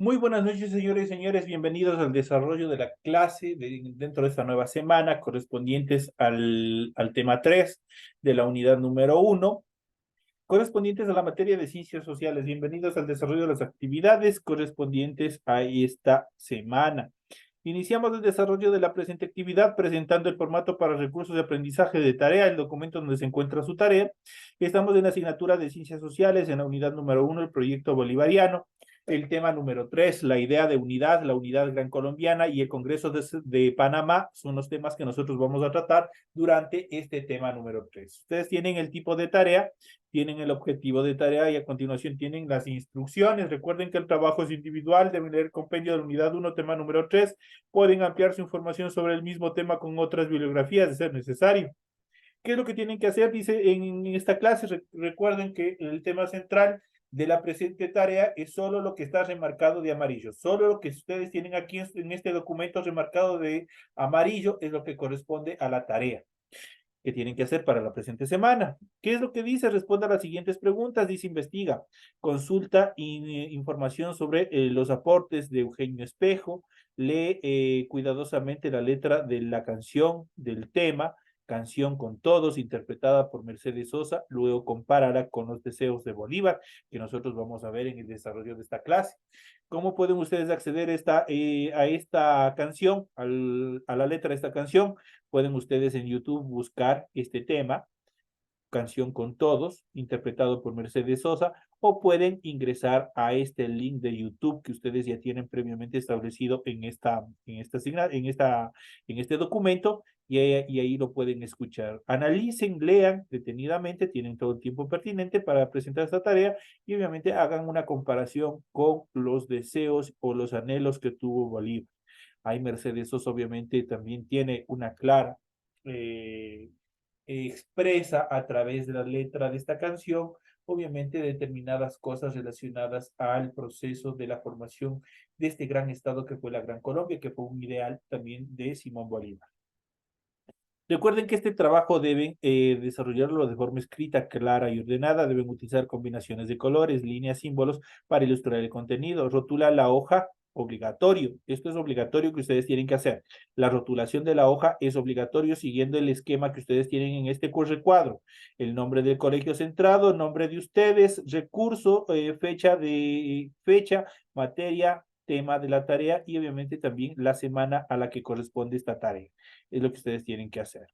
Muy buenas noches, señores y señores. Bienvenidos al desarrollo de la clase dentro de esta nueva semana correspondientes al tema 3 de la unidad número uno, correspondientes a la materia de ciencias sociales. Bienvenidos al desarrollo de las actividades correspondientes a esta semana. Iniciamos el desarrollo de la presente actividad presentando el formato para recursos de aprendizaje de tarea, el documento donde se encuentra su tarea. Estamos en la asignatura de ciencias sociales en la unidad número uno, el proyecto bolivariano. El tema número 3, la idea de unidad, la unidad gran colombiana y el Congreso de Panamá son los temas que nosotros vamos a tratar durante este tema número 3. Ustedes tienen el tipo de tarea, tienen el objetivo de tarea y a continuación tienen las instrucciones. Recuerden que el trabajo es individual, deben leer el compendio de la unidad 1, tema número 3. Pueden ampliar su información sobre el mismo tema con otras bibliografías de ser necesario. ¿Qué es lo que tienen que hacer? Dice en esta clase, recuerden que el tema central de la presente tarea es solo lo que está remarcado de amarillo. Solo lo que ustedes tienen aquí en este documento remarcado de amarillo es lo que corresponde a la tarea que tienen que hacer para la presente semana. ¿Qué es lo que dice? Responda a las siguientes preguntas. Dice, investiga, consulta información sobre los aportes de Eugenio Espejo, lee cuidadosamente la letra de la canción del tema, Canción con Todos, interpretada por Mercedes Sosa, luego compárala con los deseos de Bolívar, que nosotros vamos a ver en el desarrollo de esta clase. ¿Cómo pueden ustedes acceder a esta canción, a la letra de esta canción? Pueden ustedes en YouTube buscar este tema, Canción con Todos, interpretado por Mercedes Sosa, o pueden ingresar a este link de YouTube que ustedes ya tienen previamente establecido en este documento y ahí lo pueden escuchar. Analicen, lean detenidamente, tienen todo el tiempo pertinente para presentar esta tarea y obviamente hagan una comparación con los deseos o los anhelos que tuvo Bolívar. Ahí Mercedes Sosa obviamente también tiene una clara eh, expresa a través de la letra de esta canción, obviamente determinadas cosas relacionadas al proceso de la formación de este gran estado que fue la Gran Colombia, que fue un ideal también de Simón Bolívar. Recuerden que este trabajo deben desarrollarlo de forma escrita, clara y ordenada. Deben utilizar combinaciones de colores, líneas, símbolos para ilustrar el contenido. Rotula la hoja, obligatorio. Esto es obligatorio que ustedes tienen que hacer. La rotulación de la hoja es obligatorio siguiendo el esquema que ustedes tienen en este curso cuadro. El nombre del colegio centrado, nombre de ustedes, recurso, fecha, materia, tema de la tarea y obviamente también la semana a la que corresponde esta tarea. Es lo que ustedes tienen que hacer.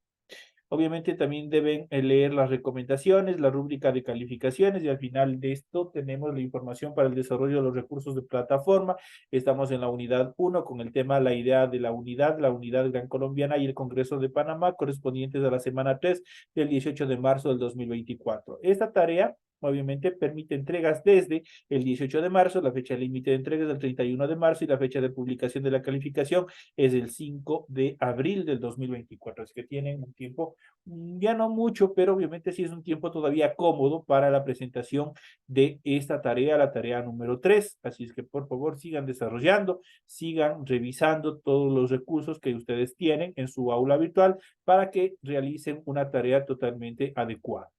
Obviamente también deben leer las recomendaciones, la rúbrica de calificaciones y al final de esto tenemos la información para el desarrollo de los recursos de plataforma. Estamos en la unidad uno con el tema la idea de la unidad gran colombiana y el Congreso de Panamá correspondientes a la semana 3 del 18 de marzo del 2024. Esta tarea obviamente permite entregas desde el 18 de marzo, la fecha límite de entregas del 31 de marzo y la fecha de publicación de la calificación es el 5 de abril del 2024. Es que tienen un tiempo, ya no mucho, pero obviamente sí es un tiempo todavía cómodo para la presentación de esta tarea, la tarea número 3. Así es que por favor sigan desarrollando, sigan revisando todos los recursos que ustedes tienen en su aula virtual para que realicen una tarea totalmente adecuada.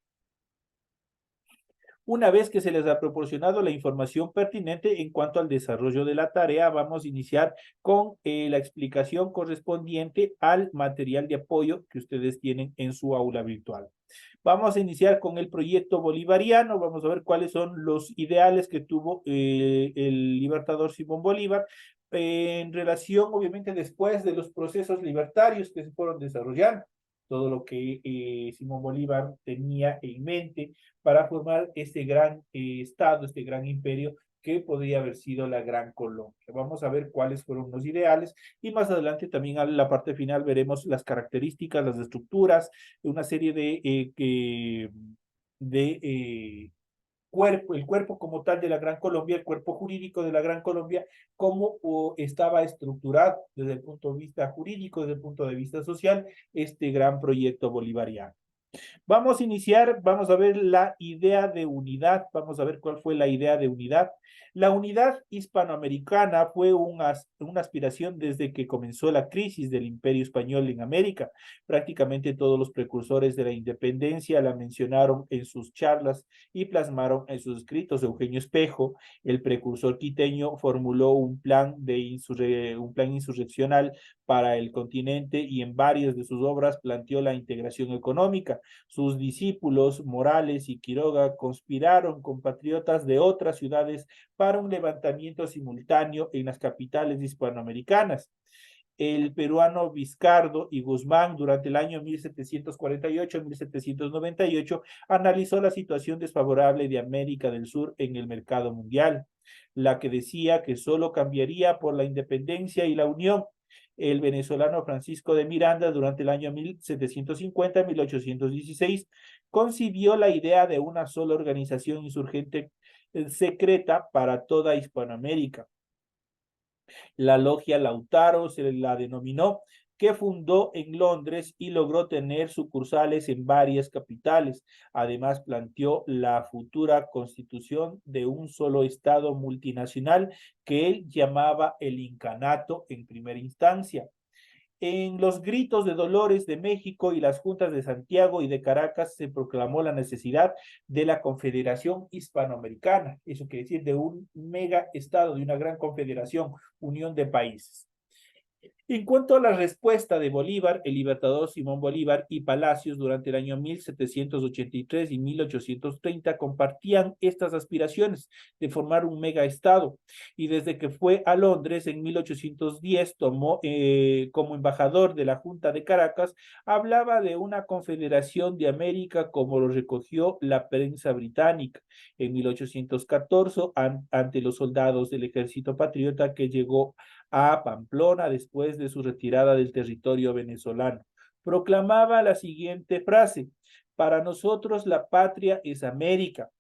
Una vez que se les ha proporcionado la información pertinente en cuanto al desarrollo de la tarea, vamos a iniciar con la explicación correspondiente al material de apoyo que ustedes tienen en su aula virtual. Vamos a iniciar con el proyecto bolivariano, vamos a ver cuáles son los ideales que tuvo el libertador Simón Bolívar en relación, obviamente, después de los procesos libertarios que se fueron desarrollando, todo lo que Simón Bolívar tenía en mente para formar este gran estado, este gran imperio que podría haber sido la Gran Colombia. Vamos a ver cuáles fueron los ideales y más adelante también a la parte final veremos las características, las estructuras, una serie de cuerpo, el cuerpo como tal de la Gran Colombia, el cuerpo jurídico de la Gran Colombia, cómo estaba estructurado desde el punto de vista jurídico, desde el punto de vista social, este gran proyecto bolivariano. Vamos a iniciar, vamos a ver la idea de unidad, vamos a ver cuál fue la idea de unidad. La unidad hispanoamericana fue una aspiración desde que comenzó la crisis del Imperio Español en América. Prácticamente todos los precursores de la independencia la mencionaron en sus charlas y plasmaron en sus escritos. Eugenio Espejo, el precursor quiteño, formuló un plan insurreccional para el continente y en varias de sus obras planteó la integración económica. Sus discípulos Morales y Quiroga conspiraron con patriotas de otras ciudades para un levantamiento simultáneo en las capitales hispanoamericanas. El peruano Vizcardo y Guzmán durante el año 1748-1798 analizó la situación desfavorable de América del Sur en el mercado mundial, la que decía que solo cambiaría por la independencia y la unión. El venezolano Francisco de Miranda, durante el año 1750-1816, concibió la idea de una sola organización insurgente secreta para toda Hispanoamérica. La logia Lautaro se la denominó, que fundó en Londres y logró tener sucursales en varias capitales. Además, planteó la futura constitución de un solo Estado multinacional que él llamaba el incanato en primera instancia. En los gritos de Dolores de México y las juntas de Santiago y de Caracas se proclamó la necesidad de la Confederación Hispanoamericana, eso quiere decir de un mega estado, de una gran confederación, unión de países. En cuanto a la respuesta de Bolívar, el libertador Simón Bolívar y Palacios durante el año 1783 y 1830 compartían estas aspiraciones de formar un megaestado y desde que fue a Londres en 1810 tomó como embajador de la Junta de Caracas, hablaba de una confederación de América como lo recogió la prensa británica en 1814 ante los soldados del ejército patriota que llegó a Pamplona después de su retirada del territorio venezolano. Proclamaba la siguiente frase: para nosotros la patria es América.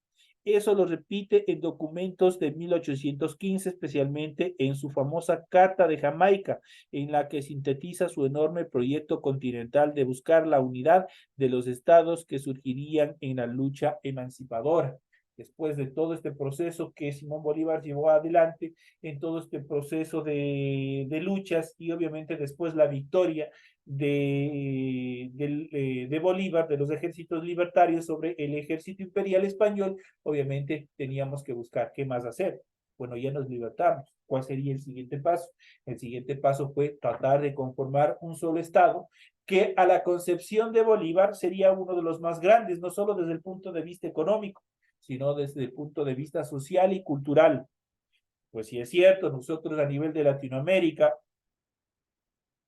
Eso lo repite en documentos de 1815, especialmente en su famosa Carta de Jamaica, en la que sintetiza su enorme proyecto continental de buscar la unidad de los estados que surgirían en la lucha emancipadora. Después de todo este proceso que Simón Bolívar llevó adelante, en todo este proceso de luchas y obviamente después la victoria de Bolívar, de los ejércitos libertarios sobre el ejército imperial español, obviamente teníamos que buscar qué más hacer. Bueno, ya nos libertamos. ¿Cuál sería el siguiente paso? El siguiente paso fue tratar de conformar un solo Estado que a la concepción de Bolívar sería uno de los más grandes, no solo desde el punto de vista económico, sino desde el punto de vista social y cultural. Pues sí es cierto, nosotros a nivel de Latinoamérica,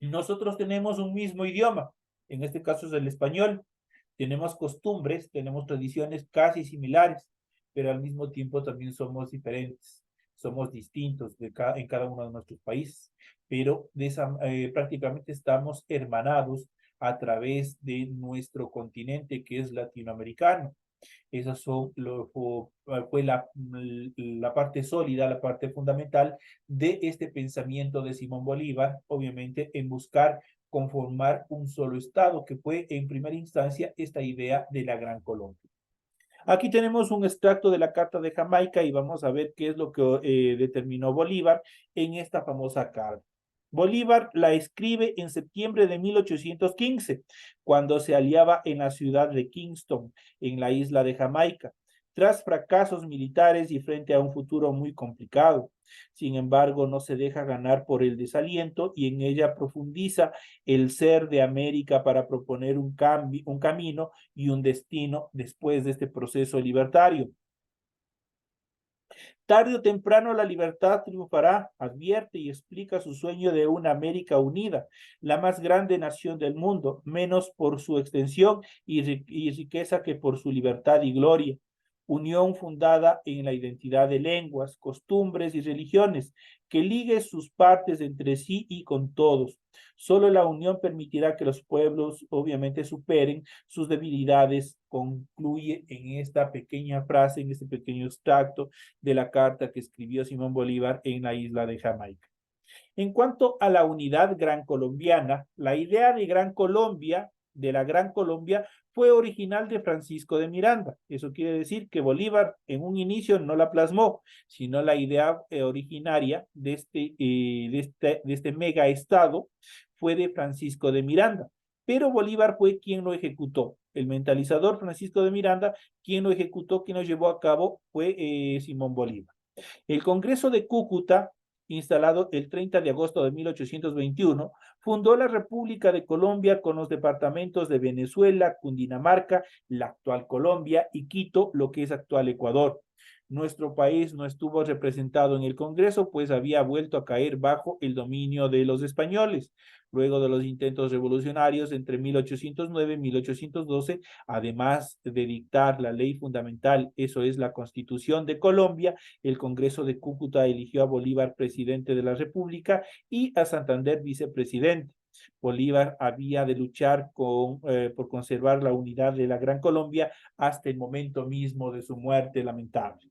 nosotros tenemos un mismo idioma, en este caso es el español, tenemos costumbres, tenemos tradiciones casi similares, pero al mismo tiempo también somos diferentes, somos distintos en cada uno de nuestros países, pero prácticamente estamos hermanados a través de nuestro continente que es latinoamericano. Esas fue la parte sólida, la parte fundamental de este pensamiento de Simón Bolívar, obviamente en buscar conformar un solo Estado, que fue en primera instancia esta idea de la Gran Colombia. Aquí tenemos un extracto de la Carta de Jamaica y vamos a ver qué es lo que determinó Bolívar en esta famosa carta. Bolívar la escribe en septiembre de 1815, cuando se aliaba en la ciudad de Kingston, en la isla de Jamaica, tras fracasos militares y frente a un futuro muy complicado. Sin embargo, no se deja ganar por el desaliento y en ella profundiza el ser de América para proponer un camino y un destino después de este proceso libertario. Tarde o temprano la libertad triunfará, advierte y explica su sueño de una América unida, la más grande nación del mundo, menos por su extensión y riqueza que por su libertad y gloria. Unión fundada en la identidad de lenguas, costumbres y religiones, que ligue sus partes entre sí y con todos. Solo la unión permitirá que los pueblos obviamente superen sus debilidades, concluye en esta pequeña frase, en este pequeño extracto de la carta que escribió Simón Bolívar en la isla de Jamaica. En cuanto a la unidad gran colombiana, la idea de Gran Colombia de la Gran Colombia fue original de Francisco de Miranda. Eso quiere decir que Bolívar en un inicio no la plasmó, sino la idea originaria de este mega estado fue de Francisco de Miranda. Pero Bolívar fue quien lo ejecutó. El mentalizador Francisco de Miranda, quien lo ejecutó, quien lo llevó a cabo, fue Simón Bolívar. El Congreso de Cúcuta, instalado el 30 de agosto de 1821, fundó la República de Colombia con los departamentos de Venezuela, Cundinamarca, la actual Colombia y Quito, lo que es actual Ecuador. Nuestro país no estuvo representado en el Congreso, pues había vuelto a caer bajo el dominio de los españoles. Luego de los intentos revolucionarios entre 1809 y 1812, además de dictar la ley fundamental, eso es la Constitución de Colombia, el Congreso de Cúcuta eligió a Bolívar presidente de la República y a Santander vicepresidente. Bolívar había de luchar por conservar la unidad de la Gran Colombia hasta el momento mismo de su muerte lamentable.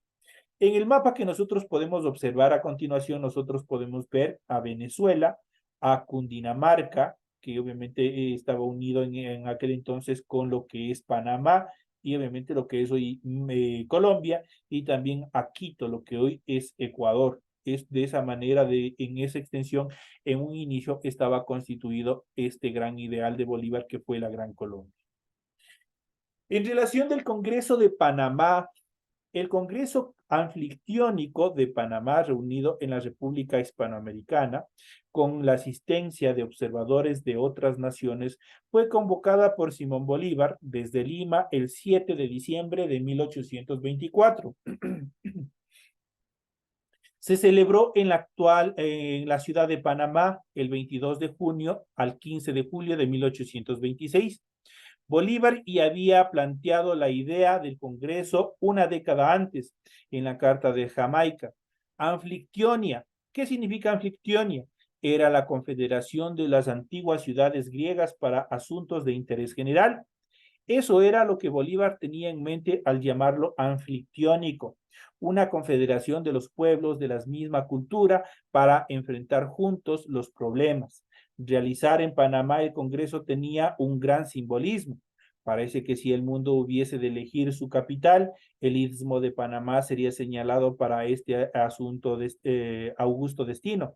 En el mapa que nosotros podemos observar a continuación, nosotros podemos ver a Venezuela, a Cundinamarca, que obviamente estaba unido en aquel entonces con lo que es Panamá y obviamente lo que es hoy Colombia, y también a Quito, lo que hoy es Ecuador. Es de esa manera, en esa extensión, en un inicio estaba constituido este gran ideal de Bolívar que fue la Gran Colombia. En relación del Congreso de Panamá, el Congreso Anfictiónico de Panamá, reunido en la República Hispanoamericana, con la asistencia de observadores de otras naciones, fue convocada por Simón Bolívar desde Lima el 7 de diciembre de 1824. Se celebró en la ciudad de Panamá el 22 de junio al 15 de julio de 1826. Bolívar y había planteado la idea del Congreso una década antes en la Carta de Jamaica. Anfictionia. ¿Qué significa Anfictionia? Era la confederación de las antiguas ciudades griegas para asuntos de interés general. Eso era lo que Bolívar tenía en mente al llamarlo anfictiónico, una confederación de los pueblos de la misma cultura para enfrentar juntos los problemas. Realizar en Panamá el Congreso tenía un gran simbolismo. Parece que si el mundo hubiese de elegir su capital, el istmo de Panamá sería señalado para este asunto de augusto destino.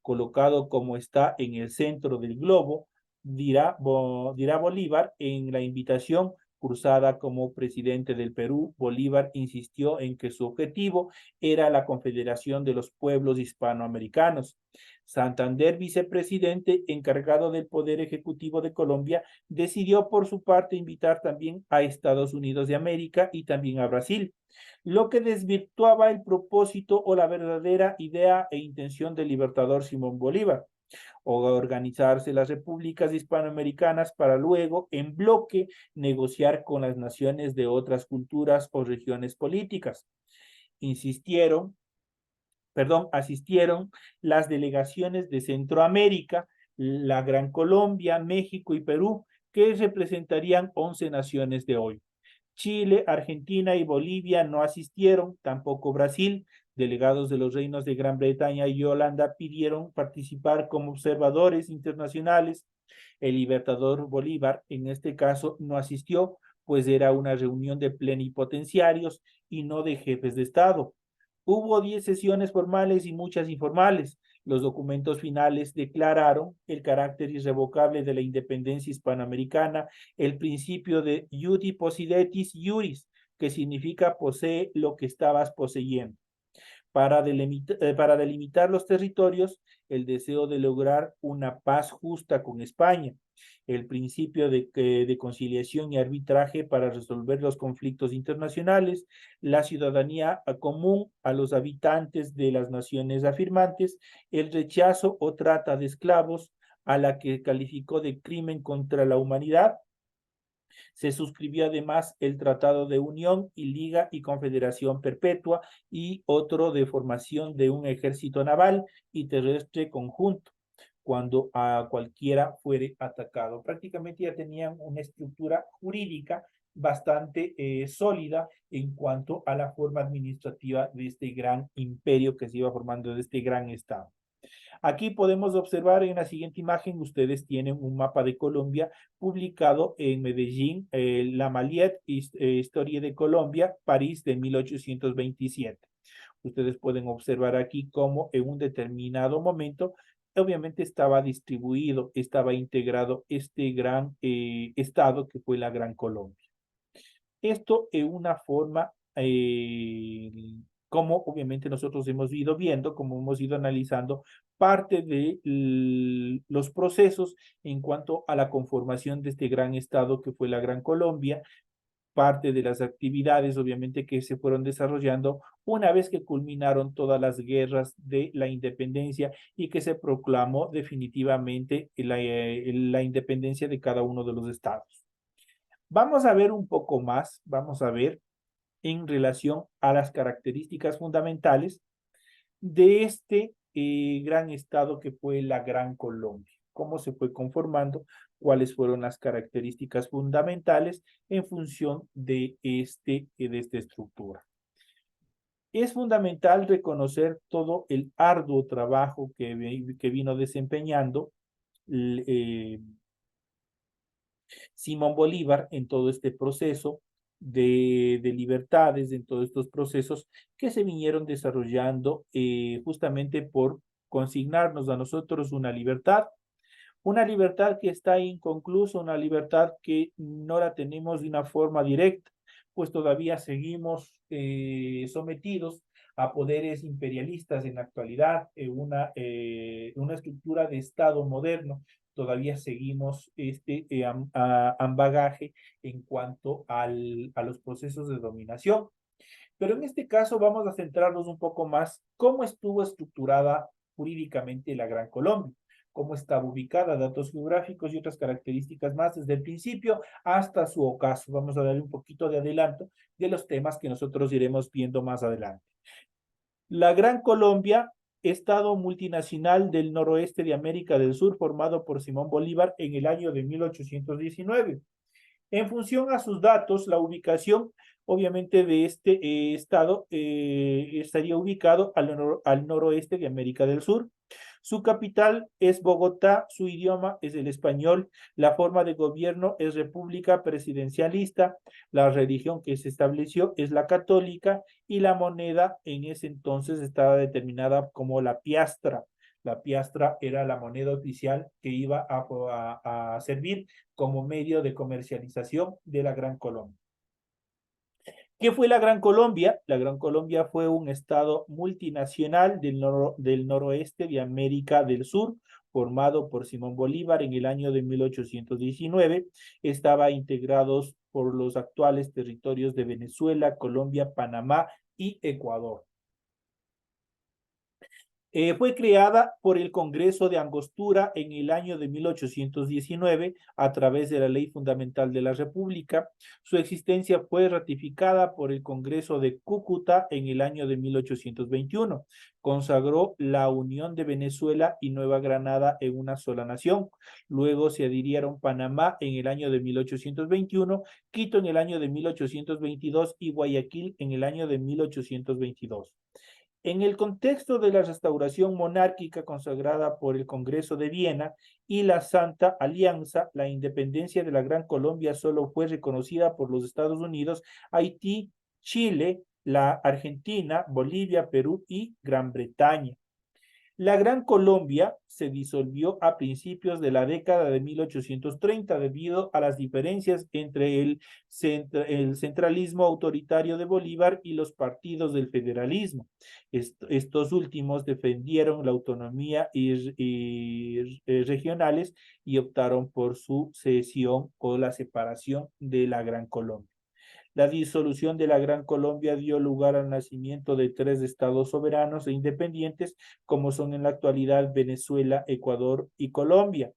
Colocado como está en el centro del globo, dirá Bolívar en la invitación cruzada como presidente del Perú. Bolívar insistió en que su objetivo era la confederación de los pueblos hispanoamericanos. Santander, vicepresidente encargado del Poder Ejecutivo de Colombia, decidió por su parte invitar también a Estados Unidos de América y también a Brasil, lo que desvirtuaba el propósito o la verdadera idea e intención del libertador Simón Bolívar, o organizarse las repúblicas hispanoamericanas para luego, en bloque, negociar con las naciones de otras culturas o regiones políticas. Asistieron las delegaciones de Centroamérica, la Gran Colombia, México y Perú, que representarían 11 naciones de hoy. Chile, Argentina y Bolivia no asistieron, tampoco Brasil. Delegados de los reinos de Gran Bretaña y Holanda pidieron participar como observadores internacionales. El libertador Bolívar, en este caso, no asistió, pues era una reunión de plenipotenciarios y no de jefes de Estado. Hubo 10 sesiones formales y muchas informales. Los documentos finales declararon el carácter irrevocable de la independencia hispanoamericana, el principio de iudi possidetis iuris, que significa posee lo que estabas poseyendo. Para delimitar los territorios, el deseo de lograr una paz justa con España, el principio de conciliación y arbitraje para resolver los conflictos internacionales, la ciudadanía común a los habitantes de las naciones afirmantes, el rechazo o trata de esclavos, a la que calificó de crimen contra la humanidad. Se suscribió además el Tratado de Unión y Liga y Confederación Perpetua y otro de formación de un ejército naval y terrestre conjunto cuando a cualquiera fuere atacado. Prácticamente ya tenían una estructura jurídica bastante sólida en cuanto a la forma administrativa de este gran imperio que se iba formando, de este gran estado. Aquí podemos observar en la siguiente imagen, ustedes tienen un mapa de Colombia publicado en Medellín, La Maliette, Historia de Colombia, París de 1827. Ustedes pueden observar aquí cómo en un determinado momento, obviamente estaba distribuido, estaba integrado este gran estado que fue la Gran Colombia. Esto en una forma, como obviamente nosotros hemos ido viendo, como hemos ido analizando parte de los procesos en cuanto a la conformación de este gran estado que fue la Gran Colombia, parte de las actividades obviamente que se fueron desarrollando una vez que culminaron todas las guerras de la independencia y que se proclamó definitivamente la independencia de cada uno de los estados. Vamos a ver un poco más, vamos a ver en relación a las características fundamentales de este gran estado que fue la Gran Colombia. Cómo se fue conformando, cuáles fueron las características fundamentales en función de esta estructura. Es fundamental reconocer todo el arduo trabajo que vino desempeñando Simón Bolívar en todo este proceso de libertades, en todos estos procesos que se vinieron desarrollando justamente por consignarnos a nosotros una libertad que está inconclusa, una libertad que no la tenemos de una forma directa, pues todavía seguimos sometidos a poderes imperialistas en la actualidad, una estructura de Estado moderno. Todavía seguimos bagaje en cuanto a los procesos de dominación. Pero en este caso vamos a centrarnos un poco más cómo estuvo estructurada jurídicamente la Gran Colombia, cómo estaba ubicada, datos geográficos y otras características más desde el principio hasta su ocaso. Vamos a darle un poquito de adelanto de los temas que nosotros iremos viendo más adelante. La Gran Colombia, Estado multinacional del noroeste de América del Sur, formado por Simón Bolívar en el año de 1819. En función a sus datos, la ubicación, obviamente, de este estado estaría ubicado al noroeste de América del Sur. Su capital es Bogotá, su idioma es el español, la forma de gobierno es república presidencialista, la religión que se estableció es la católica y la moneda en ese entonces estaba determinada como la piastra. La piastra era la moneda oficial que iba a servir como medio de comercialización de la Gran Colombia. ¿Qué fue la Gran Colombia? La Gran Colombia fue un estado multinacional del noroeste de América del Sur, formado por Simón Bolívar en el año de 1819. Estaba integrados por los actuales territorios de Venezuela, Colombia, Panamá y Ecuador. Fue creada por el Congreso de Angostura en el año de 1819 a través de la Ley Fundamental de la República. Su existencia fue ratificada por el Congreso de Cúcuta en el año de 1821. Consagró la unión de Venezuela y Nueva Granada en una sola nación. Luego se adhirieron Panamá en el año de 1821, Quito en el año de 1822 y Guayaquil en el año de 1822. En el contexto de la restauración monárquica consagrada por el Congreso de Viena y la Santa Alianza, la independencia de la Gran Colombia solo fue reconocida por los Estados Unidos, Haití, Chile, la Argentina, Bolivia, Perú y Gran Bretaña. La Gran Colombia se disolvió a principios de la década de 1830 debido a las diferencias entre el centralismo autoritario de Bolívar y los partidos del federalismo. Estos últimos defendieron la autonomía regionales y optaron por su cesión o la separación de la Gran Colombia. La disolución de la Gran Colombia dio lugar al nacimiento de 3 estados soberanos e independientes, como son en la actualidad Venezuela, Ecuador y Colombia,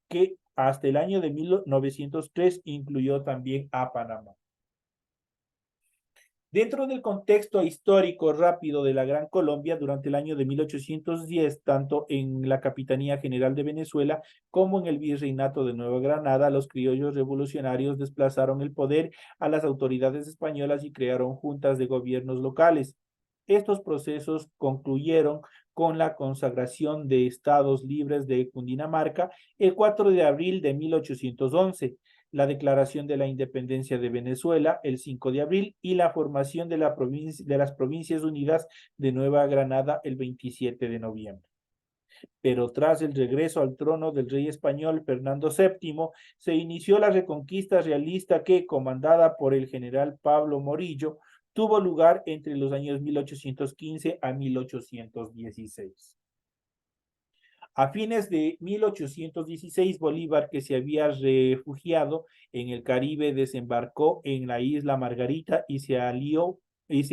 que hasta el año de 1903 incluyó también a Panamá. Dentro del contexto histórico rápido de la Gran Colombia, durante el año de 1810, tanto en la Capitanía General de Venezuela como en el Virreinato de Nueva Granada, los criollos revolucionarios desplazaron el poder a las autoridades españolas y crearon juntas de gobiernos locales. Estos procesos concluyeron con la consagración de Estados Libres de Cundinamarca el 4 de abril de 1811, la declaración de la independencia de Venezuela el 5 de abril y la formación de las Provincias Unidas de Nueva Granada el 27 de noviembre. Pero tras el regreso al trono del rey español Fernando VII, se inició la reconquista realista que, comandada por el general Pablo Morillo, tuvo lugar entre los años 1815 a 1816. A fines de 1816, Bolívar, que se había refugiado en el Caribe, desembarcó en la isla Margarita y se alió y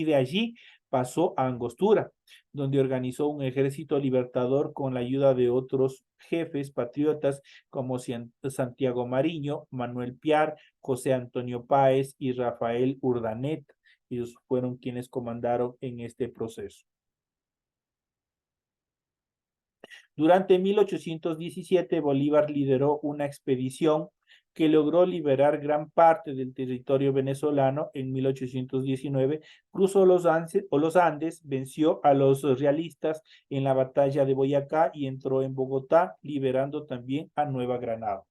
de allí pasó a Angostura, donde organizó un ejército libertador con la ayuda de otros jefes patriotas como Santiago Mariño, Manuel Piar, José Antonio Páez y Rafael Urdanet. Ellos fueron quienes comandaron en este proceso. Durante 1817, Bolívar lideró una expedición que logró liberar gran parte del territorio venezolano. En 1819 cruzó los Andes, venció a los realistas en la batalla de Boyacá y entró en Bogotá, liberando también a Nueva Granada.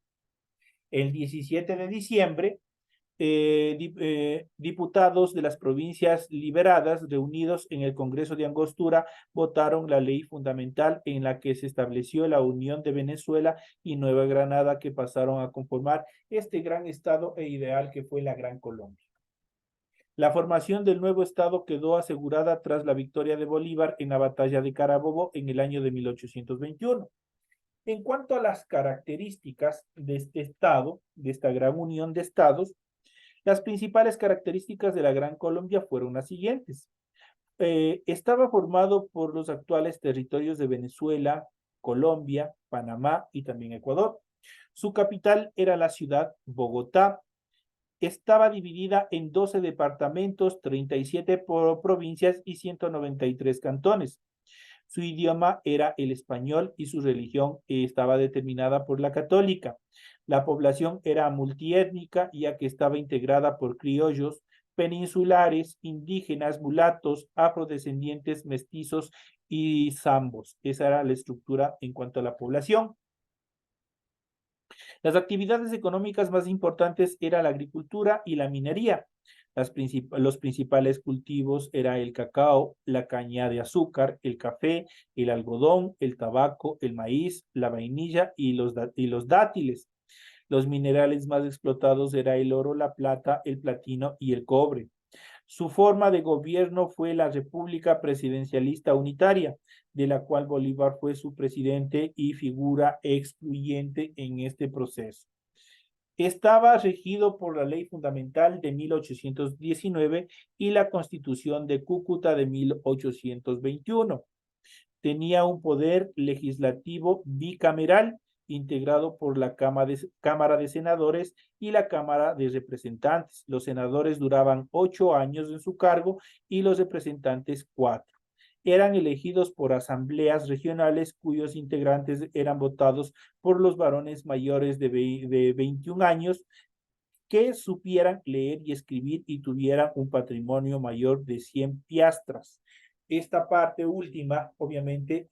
El 17 de diciembre, diputados de las provincias liberadas reunidos en el Congreso de Angostura votaron la ley fundamental en la que se estableció la unión de Venezuela y Nueva Granada, que pasaron a conformar este gran estado e ideal que fue la Gran Colombia. La formación del nuevo estado quedó asegurada tras la victoria de Bolívar en la batalla de Carabobo en el año de 1821. En cuanto a las características de este estado, de esta gran unión de estados, las principales características de la Gran Colombia fueron las siguientes. Estaba formado por los actuales territorios de Venezuela, Colombia, Panamá y también Ecuador. Su capital era la ciudad Bogotá. Estaba dividida en 12 departamentos, 37 provincias y 193 cantones. Su idioma era el español y su religión estaba determinada por la católica. La población era multiétnica, ya que estaba integrada por criollos, peninsulares, indígenas, mulatos, afrodescendientes, mestizos y zambos. Esa era la estructura en cuanto a la población. Las actividades económicas más importantes eran la agricultura y la minería. Los principales cultivos eran el cacao, la caña de azúcar, el café, el algodón, el tabaco, el maíz, la vainilla y los dátiles. Los minerales más explotados eran el oro, la plata, el platino y el cobre. Su forma de gobierno fue la República Presidencialista Unitaria, de la cual Bolívar fue su presidente y figura excluyente en este proceso. Estaba regido por la Ley Fundamental de 1819 y la Constitución de Cúcuta de 1821. Tenía un poder legislativo bicameral integrado por la Cámara de Senadores y la Cámara de Representantes. Los senadores duraban 8 años en su cargo y los representantes 4. Eran elegidos por asambleas regionales cuyos integrantes eran votados por los varones mayores de 21 años que supieran leer y escribir y tuvieran un patrimonio mayor de 100 piastras. Esta parte última, obviamente,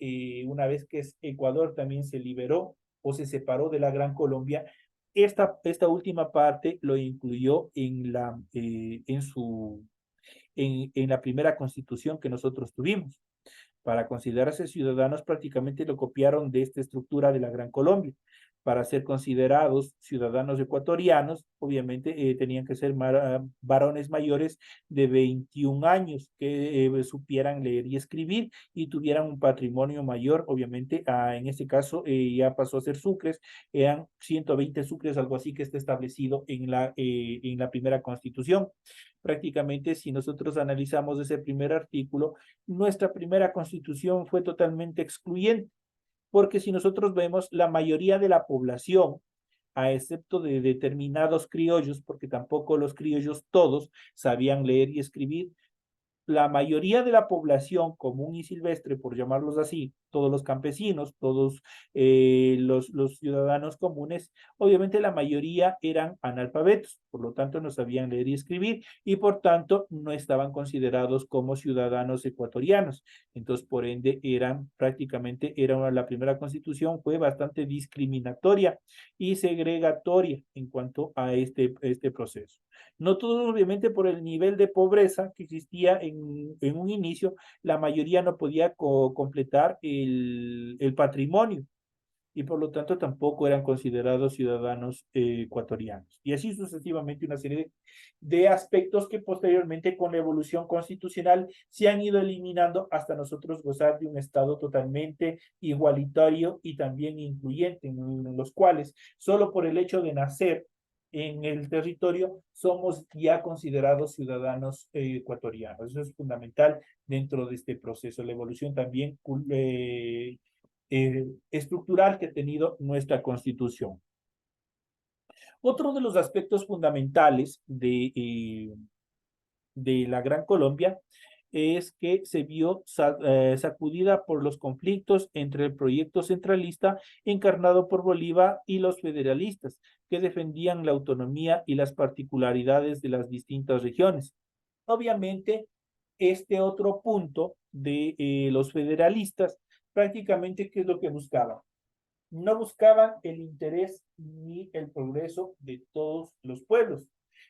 una vez que Ecuador también se liberó o se separó de la Gran Colombia, esta última parte lo incluyó en la primera constitución que nosotros tuvimos. Para considerarse ciudadanos, prácticamente lo copiaron de esta estructura de la Gran Colombia. Para ser considerados ciudadanos ecuatorianos, obviamente tenían que ser varones mayores de 21 años que supieran leer y escribir y tuvieran un patrimonio mayor, obviamente, en este caso ya pasó a ser sucres, eran 120 sucres, algo así que está establecido en la primera constitución. Prácticamente, si nosotros analizamos ese primer artículo, nuestra primera constitución fue totalmente excluyente, porque si nosotros vemos la mayoría de la población, a excepto de determinados criollos, porque tampoco los criollos todos sabían leer y escribir, la mayoría de la población común y silvestre, por llamarlos así, todos los campesinos, todos los ciudadanos comunes, obviamente la mayoría eran analfabetos, por lo tanto no sabían leer y escribir y por tanto no estaban considerados como ciudadanos ecuatorianos. Entonces, por ende, la primera constitución fue bastante discriminatoria y segregatoria en cuanto a este proceso. No todos, obviamente, por el nivel de pobreza que existía en un inicio, la mayoría no podía completar el patrimonio y por lo tanto tampoco eran considerados ciudadanos ecuatorianos. Y así sucesivamente una serie de aspectos que posteriormente con la evolución constitucional se han ido eliminando hasta nosotros gozar de un Estado totalmente igualitario y también incluyente, en los cuales solo por el hecho de nacer en el territorio somos ya considerados ciudadanos ecuatorianos. Eso es fundamental dentro de este proceso. La evolución también estructural que ha tenido nuestra Constitución. Otro de los aspectos fundamentales de la Gran Colombia es que se vio sacudida por los conflictos entre el proyecto centralista encarnado por Bolívar y los federalistas, que defendían la autonomía y las particularidades de las distintas regiones. Obviamente, este otro punto de los federalistas, prácticamente, ¿qué es lo que buscaban? No buscaban el interés ni el progreso de todos los pueblos,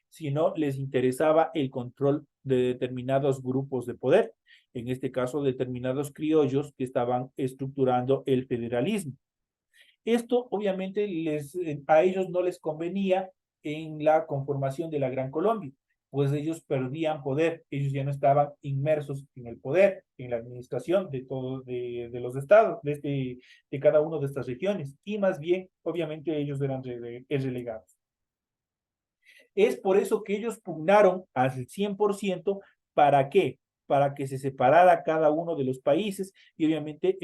sino les interesaba el control de determinados grupos de poder, en este caso determinados criollos que estaban estructurando el federalismo. Esto obviamente a ellos no les convenía en la conformación de la Gran Colombia, pues ellos perdían poder, ellos ya no estaban inmersos en el poder, en la administración de todos de los estados, de cada una de estas regiones, y más bien, obviamente, ellos eran relegados. Es por eso que ellos pugnaron al 100%, ¿para qué? Para que se separara cada uno de los países y obviamente,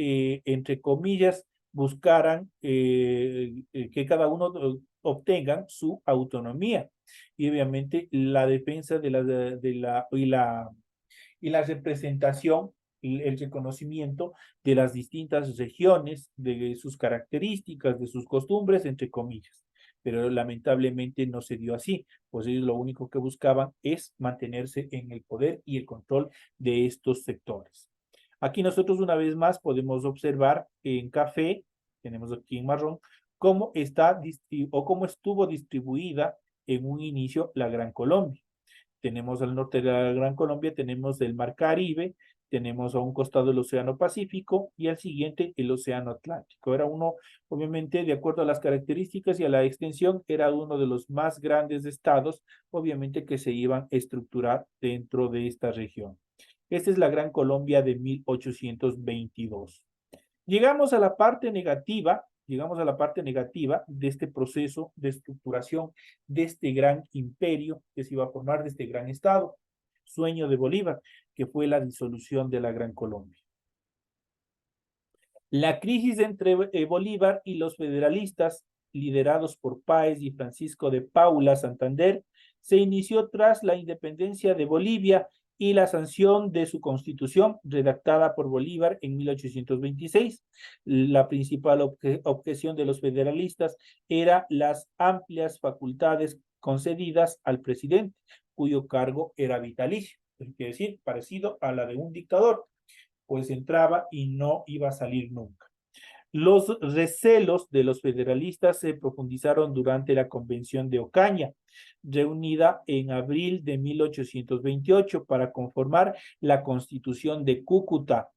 entre comillas, buscaran que cada uno obtengan su autonomía. Y obviamente la defensa y la representación, el reconocimiento de las distintas regiones, de sus características, de sus costumbres, entre comillas. Pero lamentablemente no se dio así, pues ellos lo único que buscaban es mantenerse en el poder y el control de estos sectores. Aquí nosotros una vez más podemos observar en café, tenemos aquí en marrón, cómo cómo estuvo distribuida en un inicio la Gran Colombia. Tenemos al norte de la Gran Colombia, tenemos el Mar Caribe, tenemos a un costado el Océano Pacífico y al siguiente el Océano Atlántico. Era uno, obviamente, de acuerdo a las características y a la extensión, era uno de los más grandes estados, obviamente, que se iban a estructurar dentro de esta región. Esta es la Gran Colombia de 1822. Llegamos a la parte negativa de este proceso de estructuración de este gran imperio que se iba a formar, de este gran estado, sueño de Bolívar, que fue la disolución de la Gran Colombia. La crisis entre Bolívar y los federalistas, liderados por Páez y Francisco de Paula Santander, se inició tras la independencia de Bolivia y la sanción de su constitución redactada por Bolívar en 1826. La principal objeción de los federalistas era las amplias facultades concedidas al presidente, cuyo cargo era vitalicio, es decir, parecido a la de un dictador, pues entraba y no iba a salir nunca. Los recelos de los federalistas se profundizaron durante la Convención de Ocaña, reunida en abril de 1828 para conformar la Constitución de Cúcuta.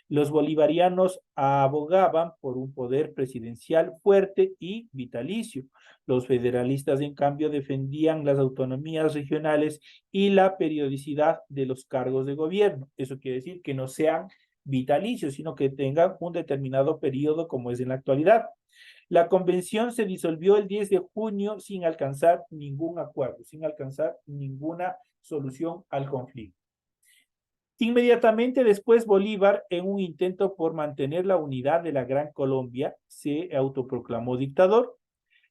Los bolivarianos abogaban por un poder presidencial fuerte y vitalicio. Los federalistas, en cambio, defendían las autonomías regionales y la periodicidad de los cargos de gobierno. Eso quiere decir que no sean vitalicios, sino que tengan un determinado periodo como es en la actualidad. La convención se disolvió el 10 de junio sin alcanzar ningún acuerdo, sin alcanzar ninguna solución al conflicto. Inmediatamente después, Bolívar, en un intento por mantener la unidad de la Gran Colombia, se autoproclamó dictador.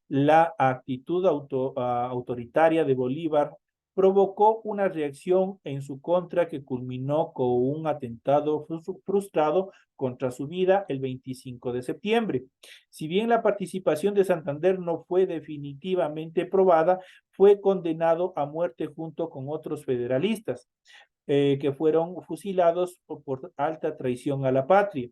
La actitud autoritaria de Bolívar provocó una reacción en su contra que culminó con un atentado frustrado contra su vida el 25 de septiembre. Si bien la participación de Santander no fue definitivamente probada, fue condenado a muerte junto con otros federalistas que fueron fusilados por alta traición a la patria.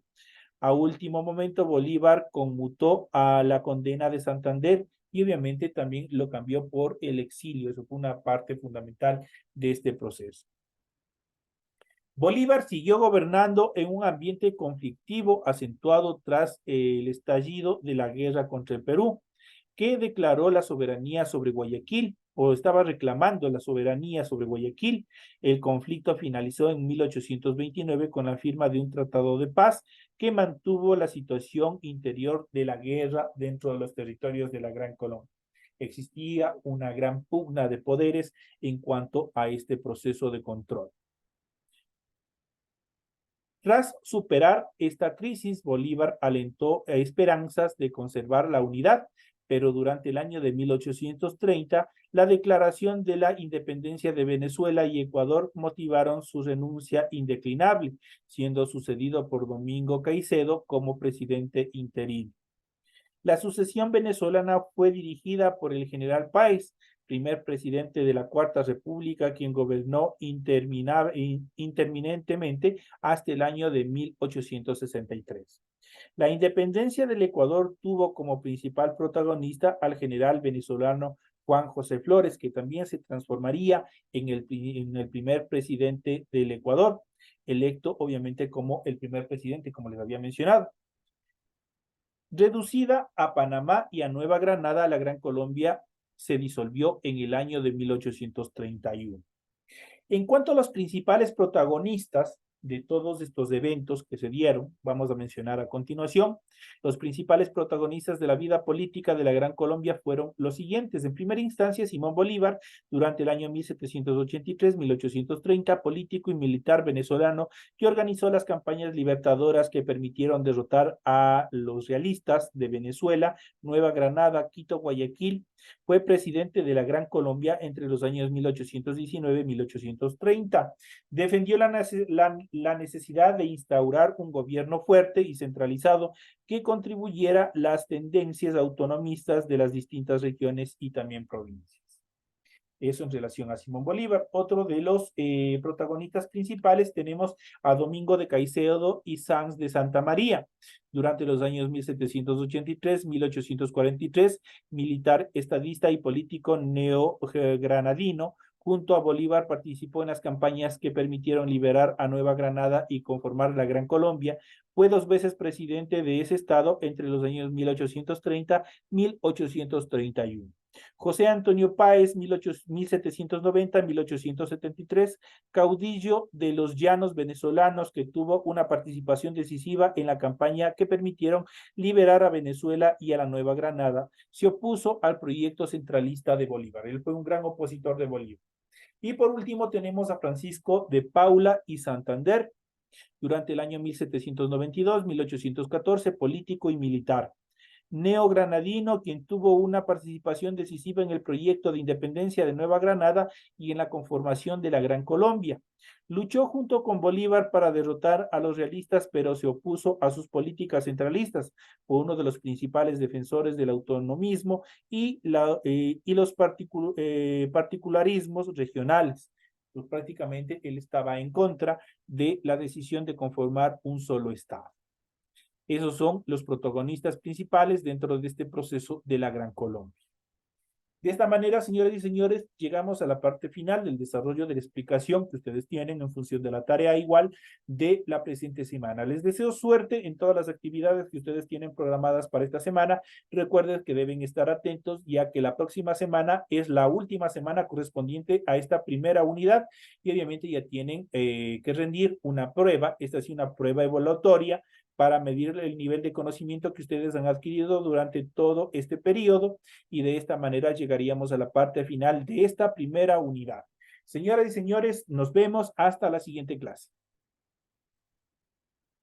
A último momento, Bolívar conmutó a la condena de Santander y obviamente también lo cambió por el exilio. Eso fue una parte fundamental de este proceso. Bolívar siguió gobernando en un ambiente conflictivo acentuado tras el estallido de la guerra contra el Perú, que declaró la soberanía sobre Guayaquil o estaba reclamando la soberanía sobre Guayaquil. El conflicto finalizó en 1829 con la firma de un tratado de paz que mantuvo la situación interior de la guerra dentro de los territorios de la Gran Colombia. Existía una gran pugna de poderes en cuanto a este proceso de control. Tras superar esta crisis, Bolívar alentó esperanzas de conservar la unidad, pero durante el año de 1830, la declaración de la independencia de Venezuela y Ecuador motivaron su renuncia indeclinable, siendo sucedido por Domingo Caicedo como presidente interino. La sucesión venezolana fue dirigida por el general Páez, primer presidente de la Cuarta República, quien gobernó interminentemente hasta el año de 1863. La independencia del Ecuador tuvo como principal protagonista al general venezolano Juan José Flores, que también se transformaría en el primer presidente del Ecuador, electo obviamente como el primer presidente, como les había mencionado. Reducida a Panamá y a Nueva Granada, la Gran Colombia se disolvió en el año de 1831. En cuanto a los principales protagonistas de todos estos eventos que se dieron, vamos a mencionar a continuación, los principales protagonistas de la vida política de la Gran Colombia fueron los siguientes. En primera instancia, Simón Bolívar, durante el año 1783-1830, político y militar venezolano que organizó las campañas libertadoras que permitieron derrotar a los realistas de Venezuela, Nueva Granada, Quito, Guayaquil. Fue presidente de la Gran Colombia entre los años 1819 y 1830. Defendió la necesidad de instaurar un gobierno fuerte y centralizado que contribuyera a las tendencias autonomistas de las distintas regiones y también provincias. Eso en relación a Simón Bolívar. Otro de los protagonistas principales tenemos a Domingo de Caicedo y Sanz de Santa María. Durante los años 1783-1843, militar, estadista y político neogranadino, junto a Bolívar participó en las campañas que permitieron liberar a Nueva Granada y conformar la Gran Colombia. Fue 2 veces presidente de ese estado entre los años 1830 y 1831. José Antonio Páez, 1790-1873, caudillo de los llanos venezolanos que tuvo una participación decisiva en la campaña que permitieron liberar a Venezuela y a la Nueva Granada, se opuso al proyecto centralista de Bolívar. Él fue un gran opositor de Bolívar. Y por último tenemos a Francisco de Paula y Santander, durante el año 1792-1814, político y militar. Neogranadino, quien tuvo una participación decisiva en el proyecto de independencia de Nueva Granada y en la conformación de la Gran Colombia. Luchó junto con Bolívar para derrotar a los realistas, pero se opuso a sus políticas centralistas. Fue uno de los principales defensores del autonomismo y los particularismos regionales. Pues prácticamente él estaba en contra de la decisión de conformar un solo Estado. Esos son los protagonistas principales dentro de este proceso de la Gran Colombia. De esta manera, señoras y señores, llegamos a la parte final del desarrollo de la explicación que ustedes tienen en función de la tarea igual de la presente semana. Les deseo suerte en todas las actividades que ustedes tienen programadas para esta semana. Recuerden que deben estar atentos, ya que la próxima semana es la última semana correspondiente a esta primera unidad y obviamente ya tienen que rendir una prueba. Esta es una prueba evaluatoria para medir el nivel de conocimiento que ustedes han adquirido durante todo este periodo y de esta manera llegaríamos a la parte final de esta primera unidad. Señoras y señores, nos vemos hasta la siguiente clase.